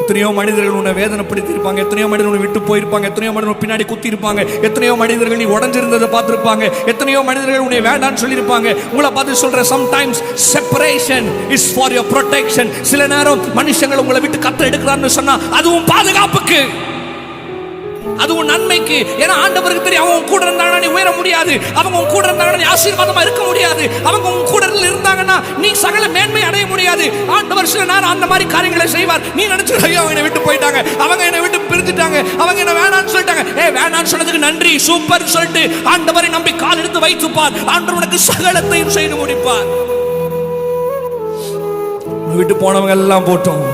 எத்தனையோ மனிதர்கள் உன்னை வேதனைப்படுத்தி இருப்பாங்க, எத்தனையோ மனிதர்கள் உன்னை விட்டு போயிருப்பாங்க, எத்தனையோ மனிதர்கள் பின்னாடி குத்தி இருப்பாங்க, எத்தனையோ மனிதர்கள் நீ உடஞ்சிருந்ததை பார்த்திருப்பாங்க, எத்தனையோ மனிதர்கள் உன்னை வேண்டான்னு சொல்லியிருப்பாங்க. உங்களை பார்த்து சொல்ற, sometimes separation is for your protection. சில நேரம் மனுஷங்களை உங்களை விட்டு கத்த எடுக்கிறான்னு சொன்னா அதுவும் பாதுகாப்புக்கு, அதுவும் நன்மைக்கு. ஏன்னா ஆண்டவருக்கு தெரியும், அவங்க கூட இருந்தாங்கன்னா நீ உயர முடியாது, அவங்க கூட இருந்தாங்கன்னா நீ ஆசீர்வாதமா இருக்க முடியாது, அவங்க கூட இருந்தாங்கன்னா நீ சகல மேன்மை அடைய முடியாது. ஆண்டவர் சில நேரம் அந்த மாதிரி காரியங்களை செய்வார். நீ நினைச்சு, ஐயோ அவங்க என்னை விட்டு போயிட்டாங்க, அவங்க என்னை விட்டு பிரிஞ்சுட்டாங்க, அவங்க என்ன வேணான்னு சொல்லிட்டாங்க. வேணான்னு சொன்னதுக்கு நன்றி, சூப்பர் சொல்லிட்டு ஆண்டவரை நம்பி கால் எடுத்து வைத்துப்பார். ஆண்டவர் உனக்கு சகலத்தையும் செய்து முடிப்பார். விட்டு போனவங்க எல்லாம் போட்டோம்,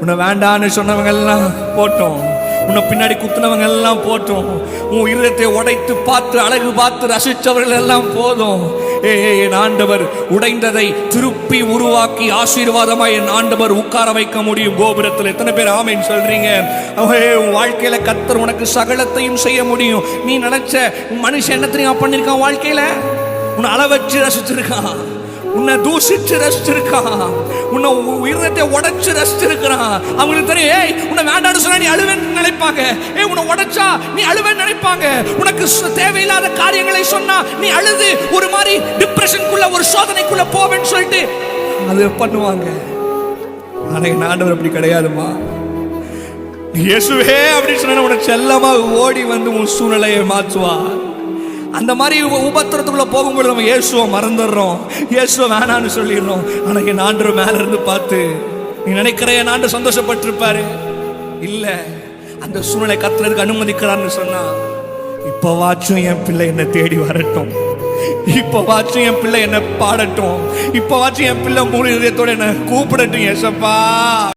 உன்னை வேண்டான்னு சொன்னவங்க எல்லாம் போட்டோம், உன்னை பின்னாடி குத்துனவங்க எல்லாம் போட்டோம், உன் இருதயத்தை உடைத்து பார்த்து அழகு பார்த்து ரசிச்சவர்கள் எல்லாம் போதும். என் ஆண்டவர் உடைந்ததை திருப்பி உருவாக்கி ஆசீர்வாதமாய் என் ஆண்டவர் உட்கார வைக்க முடியும் கோபுரத்தில். எத்தனை பேர் ஆமென் சொல்றீங்க? உன் வாழ்க்கையில கர்த்தர் உனக்கு சகலத்தையும் செய்ய முடியும். நீ நினைச்ச மனுஷன் என்னத்தையும் பண்ணிருக்கான், வாழ்க்கையில உன்னை அளவச்சு ரசிச்சிருக்கான், உன்னை தூசிச்சு ரசிச்சிருக்கான், உன்னை உயிரத்தை உடைச்சு ரசிச்சிருக்கிறான். அவங்களுக்கு தெரியும், உன்னை வேண்டான்னு சொன்னா நீ அழுவேன்னு நினைப்பாங்க, உன்னை உடைச்சா நீ அழுவேன்னு நினைப்பாங்க. உனக்கு தேவையில்லாத காரியங்களை சொன்னா நீ அழுது ஒரு மாதிரி டிப்ரெஷனுக்குள்ள, ஒரு சோதனைக்குள்ள போவேன்னு சொல்லிட்டு அது பண்ணுவாங்க. ஆனா என் ஆண்டவர் அப்படி கிடையாதுமா. இயேசுவே அப்படின்னு சொன்னா உனக்கு செல்லமா ஓடி வந்து உன் சூழ்நிலையை மாற்றுவா. அந்த மாதிரி உபத்திரத்துக்குள்ள போகும்போது நம்ம இயேசுவை மறந்துடுறோம், இயேசுவை வேணான்னு சொல்லிடுறோம். ஆனா என் ஆண்டவர் மேல இருந்து பார்த்து நீ நினைக்கிற என் ஆண்டு சந்தோஷப்பட்டிருப்பாரு. இல்ல, அந்த சூழ்நிலை கத்துறதுக்கு அனுமதிக்கிறான்னு சொன்னா, இப்பவாச்சும் என் பிள்ளை என்ன தேடி வரட்டும், இப்பவாச்சும் என் பிள்ளை என்ன பாடட்டும், இப்பவாச்சும் என் பிள்ளை முழு இதயத்தோட என்ன கூப்பிடட்டும். ஏசப்பா